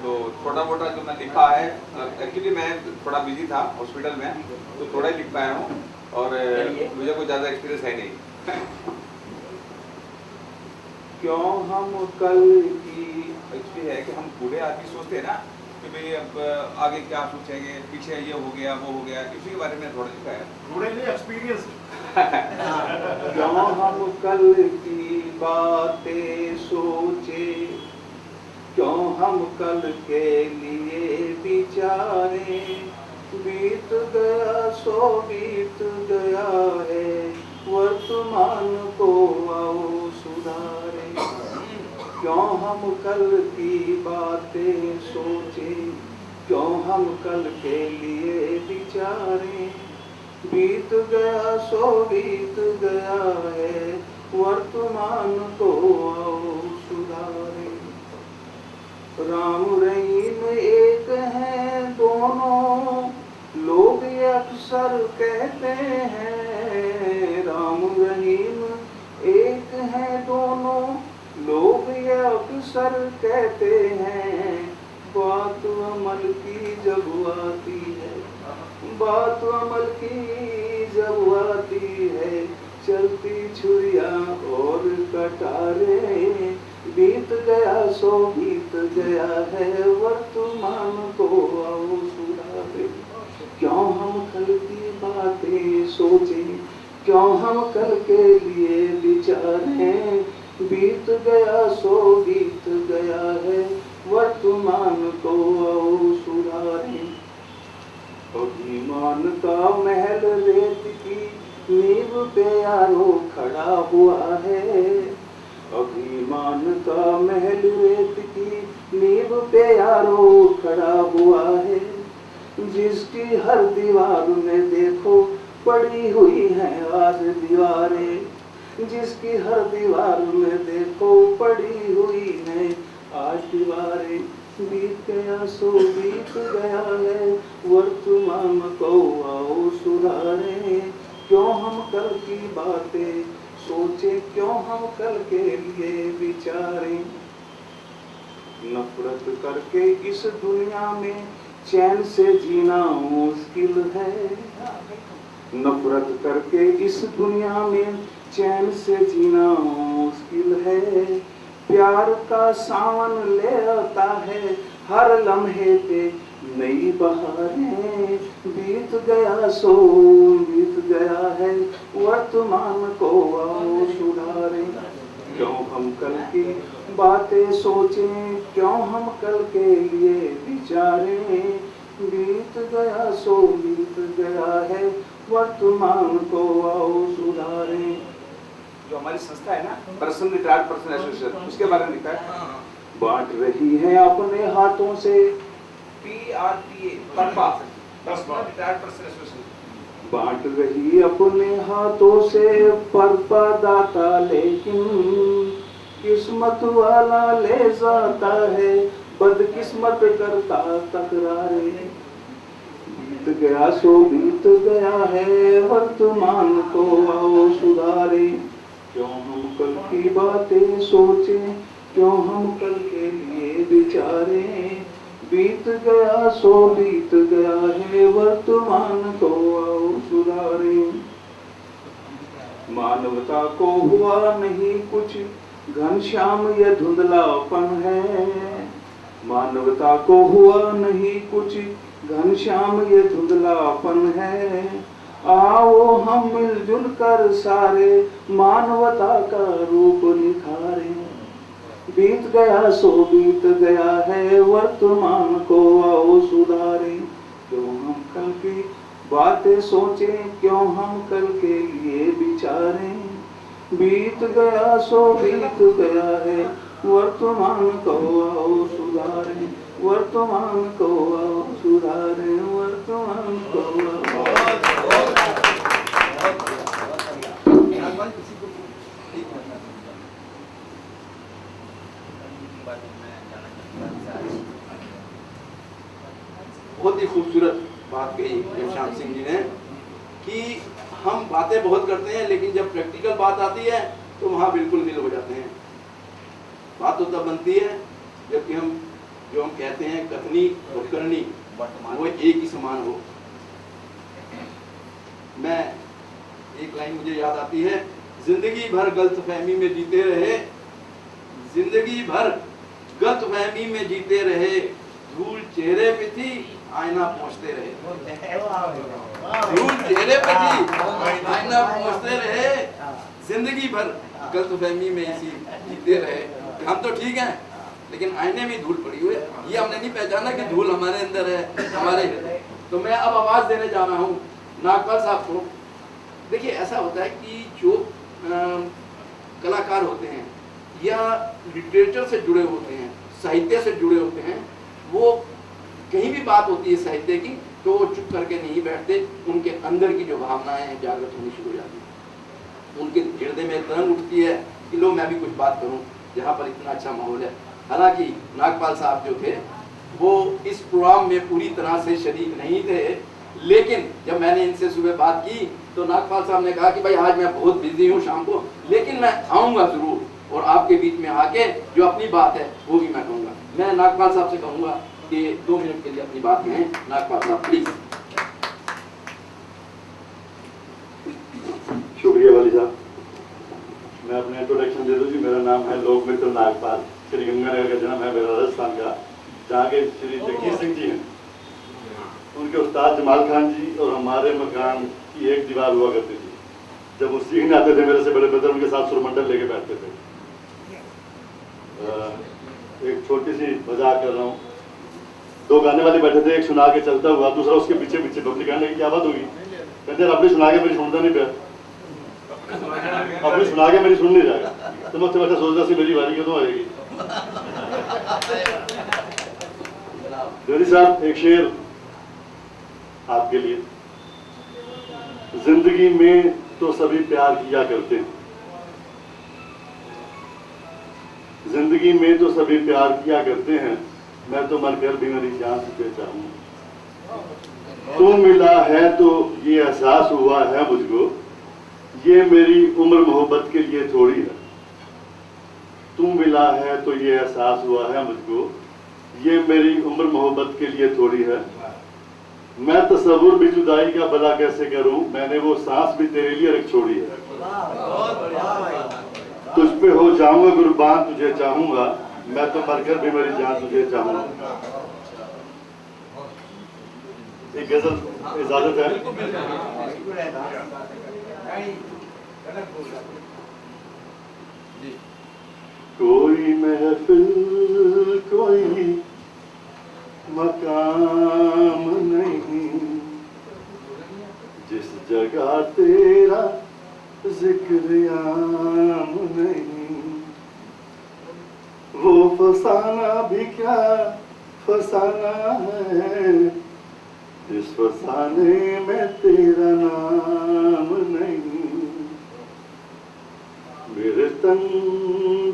तो छोटा मोटा जो मैं लिखा है, एक्चुअली मैं थोड़ा बिजी था हॉस्पिटल में, तो थोड़ा ही लिख पाया हूँ और मुझे कोई ज़्यादा एक्सपीरियंस है नहीं। क्यों हम कल की एक्चुअली है कि हम बूढ़े आदमी सोचते हैं ना कि भाई अब आगे क्या सोचेंगे, पीछे ये हो गया वो हो गया, इसी के बारे में थोड़ा लिखा है। बूढ़े नहीं एक्सपीरियंस। क्यों हम कल की बातें सोचे, क्यों हम कल के लिए विचारे, बीत गया सो बीत गया है, वर्तमान को आओ सुधारे। क्यों हम कल की बातें सोचे, क्यों हम कल के लिए विचारे, बीत गया सो बीत गया है, वर्तमान को आओ सुधारे। राम रहीम एक है दोनों, लोग अक्सर कहते हैं। राम रहीम एक है दोनों, लोग अक्सर कहते हैं। बात अमल की जब आती है, बात अमल की जब आती है, चलती छुरिया और कटारे, बीत गया सो बीत गया है, वर्तमान को आओ सुधारे। क्यों हम क्यों हम कल के लिए विचारें, बीत गया सो बीत गया है, वर्तमान को आओ सुधारें। अभिमान का महल रेत की नींव पे यारो खड़ा हुआ है, अभिमान का महल रेत की नींव पे यारो खड़ा हुआ है, जिसकी हर दीवार में देखो पड़ी हुई है आज दीवारें, जिसकी हर दीवार में देखो पड़ी हुई है आज दीवारें। बीत गया सो बीत गया है, वर्तमान को आओ सुधारें। क्यों हम कल की बातें सोचे, क्यों हम कल के लिए विचारें। नफरत करके इस दुनिया में चैन से जीना मुश्किल है, नफरत करके इस दुनिया में चैन से जीना मुश्किल है। प्यार का सावन ले आता है हर लम्हे पे नई बहारें, बीत गया सो बीत गया है, वर्तमान को आओ सुधारें। क्यों हम कल की बातें सोचें, क्यों हम कल के लिए विचारें, बीत गया सो बीत गया है, वर्तमान को आओ सुधारें। जो हमारी संस्था है ना, पर्सन रिटायर्ड पर्सन एसोसिएशन, उसके बारे में लिखा है। बांट रही है अपने हाथों से PRPA, Parpa, personal retired person association, बांट रही अपने हाथों से परपा दाता, लेकिन किस्मत वाला ले जाता है, बदकिस्मत करता तकरारे। बीत गया सो बीत गया है, वर्तमान को आओ सुधारे। क्यों हम कल की बातें सोचें, क्यों हम कल के लिए विचारें, बीत गया सो बीत गया है, वर्तमान को आओ सुधारें। मानवता को हुआ नहीं कुछ, घनश्याम ये धुंधलापन है, मानवता को हुआ नहीं कुछ, घनश्याम ये धुंधलापन है। आओ हम मिलजुल कर सारे मानवता का रूप निखारें। बीत गया सो बीत गया है, वर्तमान को आओ सुधारें। क्यों हम कल की बातें सोचें, क्यों हम कल के लिए विचारें, बीत गया सो बीत गया है, वर्तमान को आओ सुधारें, वर्तमान को आओ सुधारें, वर्तमान को आओ। बहुत ही खूबसूरत बात कही घनश्याम सिंह जी ने कि हम बातें बहुत करते हैं, लेकिन जब प्रैक्टिकल बात आती है तो वहाँ बिल्कुल नील हो जाते हैं। बात तो तब बनती है जबकि हम जो हम कहते हैं कथनी और करनी वो एक ही समान हो। मैं एक लाइन मुझे याद आती है, जिंदगी भर गलतफहमी में जीते रहे, जिंदगी भर गलतफहमी में जीते रहे, धूल चेहरे पे थी आईना पहुंचते रहे, धूल चेहरे पे थी आईना पहुंचते रहे, जिंदगी भर गलतफहमी में इसी जीते रहे। हम तो ठीक हैं लेकिन आईने में धूल पड़ी हुई है, ये हमने नहीं पहचाना कि धूल हमारे अंदर है, हमारे हृदय। तो मैं अब आवाज देने जा रहा हूँ नागपाल साहब को। देखिए ऐसा होता है कि जो कलाकार होते हैं या लिटरेचर से जुड़े होते हैं, साहित्य से जुड़े होते हैं, वो कहीं भी बात होती है साहित्य की तो वो चुप करके नहीं बैठते, उनके अंदर की जो भावनाएं हैं जागृत होनी शुरू हो जाती है, उनके हृदय में तरंग उठती है कि लो मैं भी कुछ बात करूं जहाँ पर इतना अच्छा माहौल है। हालांकि नागपाल साहब जो थे वो इस प्रोग्राम में पूरी तरह से शरीक नहीं थे, लेकिन जब मैंने इनसे सुबह बात की तो नागपाल साहब ने कहा कि भाई आज मैं बहुत बिजी हूँ शाम को, लेकिन मैं आऊँगा जरूर और आपके बीच में आके जो अपनी बात है वो भी मैं कहूँगा। मैं नागपाल साहब से कहूँगा कि 2 मिनट के लिए अपनी बात कहें। नागपाल साहब प्लीज। शुक्रिया वाली साहब। मैं अपना इंट्रोडक्शन दे दूँ जी। मेरा नाम है लोकमित्र नागपाल, श्री गंगानगर का जन्म है मेरा राजस्थान का, जहाँ के श्री जगजीत सिंह जी हैं, उनके उस्ताद जमाल खान जी और हमारे मकान की एक दीवार हुआ करती थी। जब वो सीखने आते थे मेरे से बड़े ब्रदर, उनके साथ सुरमंडल लेके बैठते थे। एक छोटी सी मजाक कर रहा हूँ, 2 गाने वाले बैठे थे, एक सुना के चलता हुआ, दूसरा उसके पीछे पीछे। बबली कहने लगी क्या बात होगी? कहते हैं अपनी सुना के मेरी सुनता नहीं पाया, अपनी सुना के मेरी सुन नहीं जाएगा। तो मैं बैठा सोचता सी मेरी बारी क्यों आएगी। जोरी साहब, एक शेर आपके लिए। जिंदगी में तो सभी प्यार किया करते हैं, जिंदगी में तो सभी प्यार किया करते हैं, मैं तो मरकर भी मेरी जान तुझे चाहूँ। तू मिला है तो ये एहसास हुआ है मुझको, ये मेरी उम्र मोहब्बत के लिए थोड़ी है। तू मिला है तो ये एहसास हुआ है मुझको, ये मेरी उम्र मोहब्बत के लिए थोड़ी है। मैं तसव्वुर भी जुदाई का भला कैसे करूं, मैंने वो सांस भी तेरे लिए रख छोड़ी है। तुझ पे हो जाऊंगा कुर्बान तुझे चाहूंगा, मैं तो मरकर भी मेरी जान तुझे चाहूंगा। एक गजल इजाजत है। कोई महफिल कोई मकाम नहीं, जिस जगह तेरा जिक्र आम नहीं। वो फसाना भी क्या फसाना है, जिस फसाने में तेरा नाम नहीं। मेरे तन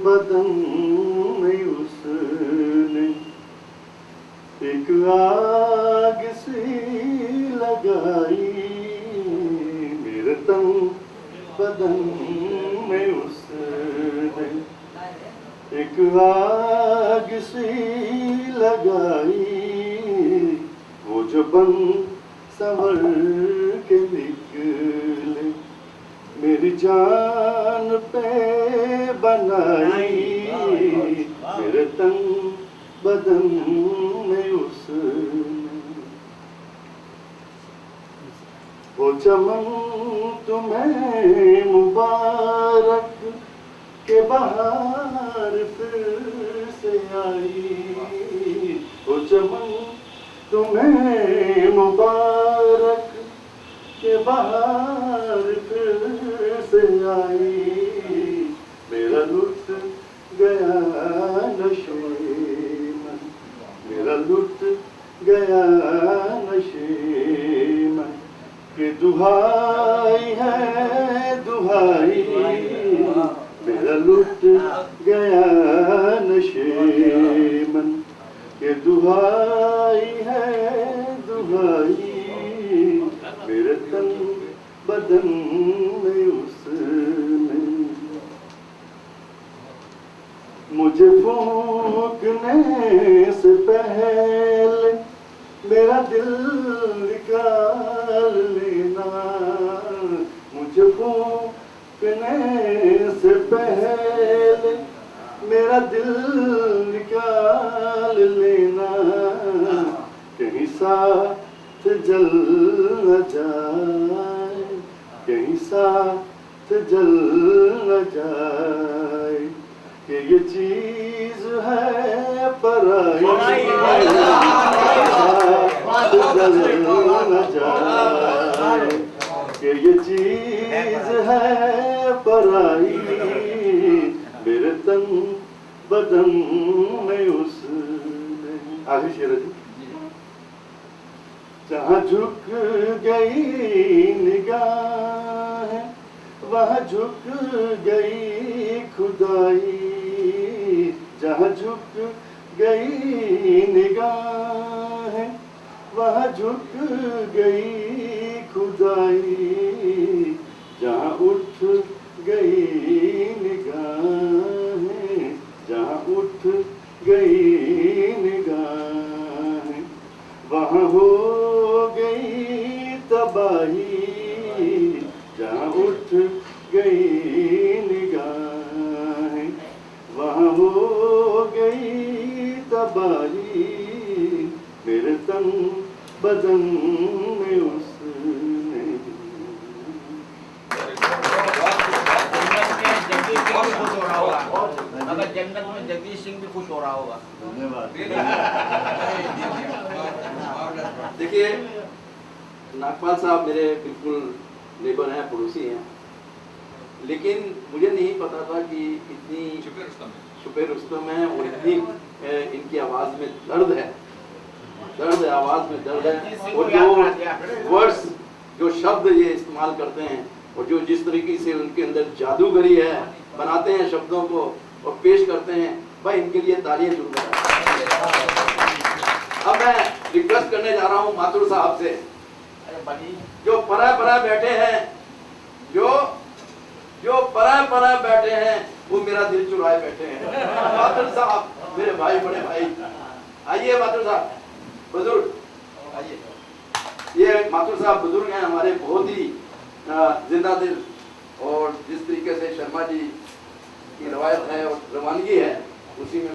बदन में उसने एक आग सी लगाई, मेरे तन बदन में उसने एक आग सी लगाई। वो जो बन संवर के निकले, मेरी जान पे बनाई, मेरे तन बदन में उसने। वो चमन तुम्हें मुबारक के बहार फिर से आई। वो चमन तुम्हें मुबारक के बहार फिर से आई। मेरा लुट गया नशे में, मेरा लुट गया नशे में, कि दुहाई है दुहाई। मेरा लुट गया नशे में, कि दुहाई है दुहाई। मेरे तन बदन में उसने मुझे फूंकने से पहले मेरा दिल निकाल लेना। मुझे फूंकने से पहले मेरा दिल निकाल लेना। कहीं साथ जल न जाए, कहीं साथ जल न जाए, कि ये चीज है पराई। जल न जाए, कि ये चीज है पराई। मेरे तन बदन में उसने। आखिरी शेर है। जहाँ झुक गई निगाह, वहाँ झुक गई खुदाई। जहाँ झुक गई निगाह, वहाँ झुक गई खुदाई। जहाँ उठ गई निगाहें, जहाँ उठ गई निगाहें, वहाँ हो गई तबाही। जहाँ उठ गई निगाहें, वहाँ हो गई तबाही। मेरे तन बदन में उसने देखिए, नागपाल साहब मेरे बिल्कुल नेबर हैं, पड़ोसी हैं, लेकिन मुझे नहीं पता था कि इतनी छुपे रुस्तम है और इतनी इनकी आवाज में दर्द है, आवाज में दर्द है, और जो वर्ड्स, जो शब्द ये इस्तेमाल करते हैं और जो जिस तरीके से उनके अंदर जादूगरी है, बनाते हैं शब्दों को और पेश करते हैं, भाई इनके लिए तालियां जरूर बजाएं। अब मैं रिक्वेस्ट करने जा रहा हूँ माथुर साहब से, जो परा बैठे हैं, जो परा बैठे हैं, वो मेरा दिल चुराए बैठे हैं। माथुर साहब मेरे भाई, बड़े भाई, आइए माथुर साहब, बुजुर्ग आइए। ये माथुर साहब बुजुर्ग हैं हमारे, बहुत ही जिंदा दिल, और जिस तरीके से शर्मा जी की रवायत है और रवानगी है, उसी में